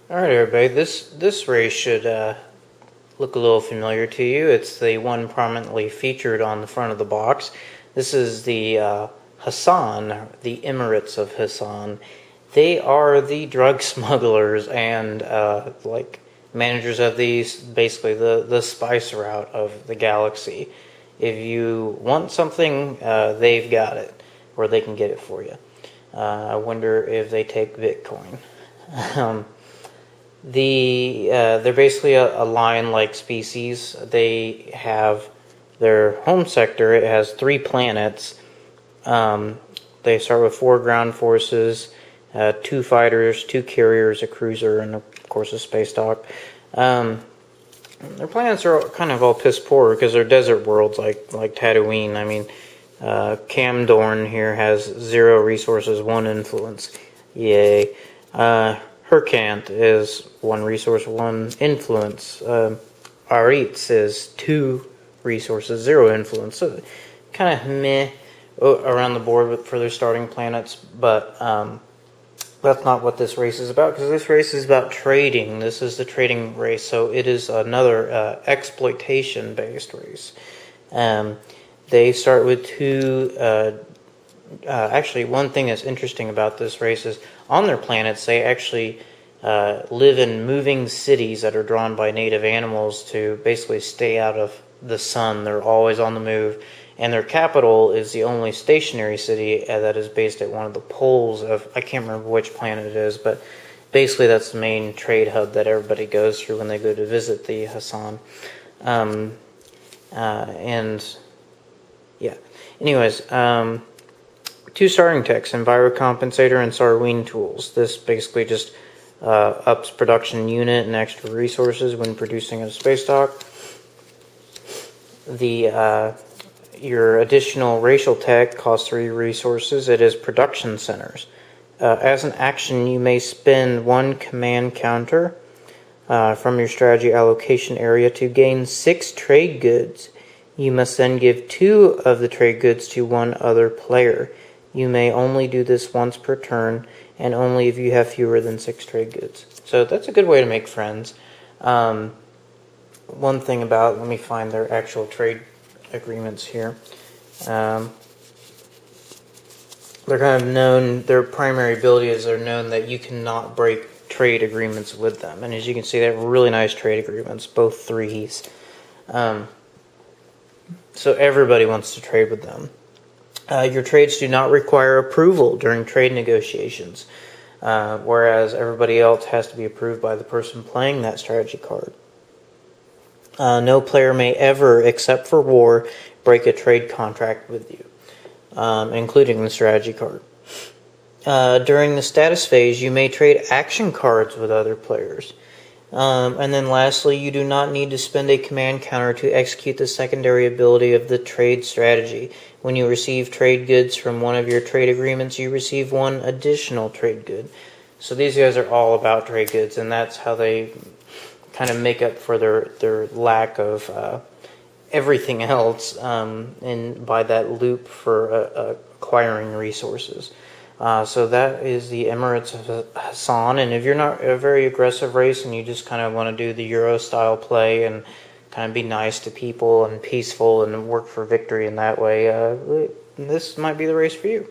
Alright everybody, this race should look a little familiar to you. It's the one prominently featured on the front of the box. This is the Hassan, the Emirates of Hassan. They are the drug smugglers and like managers of these, basically the spice route of the galaxy. If you want something, they've got it, or they can get it for you. I wonder if they take Bitcoin. They're basically a lion-like species. They have their home sector. It has 3 planets. They start with 4 ground forces, 2 fighters, 2 carriers, a cruiser, and of course a space dock. Their planets are kind of all piss poor because they're desert worlds like Tatooine. I mean, Camdorn here has 0 resources, 1 influence. Yay. Hacan is 1 resource, 1 influence. Emirates is 2 resources, 0 influence. So kind of meh around the board for their starting planets, but that's not what this race is about, because this race is about trading. This is the trading race, so it is another exploitation-based race. They start with 2... actually, one thing that's interesting about this race is on their planets, they actually live in moving cities that are drawn by native animals to basically stay out of the sun. They're always on the move, and their capital is the only stationary city that is based at one of the poles of, I can't remember which planet it is, but basically that's the main trade hub that everybody goes through when they go to visit the Hassan. And yeah, anyways, 2 starting techs, Envirocompensator and Sarween tools. This basically just ups production unit and extra resources when producing a space dock. Your additional racial tech costs 3 resources. It is production centers. As an action, you may spend 1 command counter from your strategy allocation area to gain 6 trade goods. You must then give 2 of the trade goods to 1 other player. You may only do this once per turn, and only if you have fewer than 6 trade goods. So that's a good way to make friends. One thing about, let me find their actual trade agreements here. They're kind of known, their primary ability is they're known that you cannot break trade agreements with them. And as you can see, they have really nice trade agreements, both 3s. So everybody wants to trade with them. Your trades do not require approval during trade negotiations, whereas everybody else has to be approved by the person playing that strategy card. No player may ever, except for war, break a trade contract with you, including the strategy card. During the status phase, you may trade action cards with other players. And then lastly, you do not need to spend a command counter to execute the secondary ability of the trade strategy. When you receive trade goods from one of your trade agreements, you receive 1 additional trade good. So these guys are all about trade goods, and that's how they kind of make up for their lack of everything else by that loop for acquiring resources. So that is the Emirates of Hassan, and if you're not a very aggressive race and you just kind of want to do the Euro style play and kind of be nice to people and peaceful and work for victory in that way, this might be the race for you.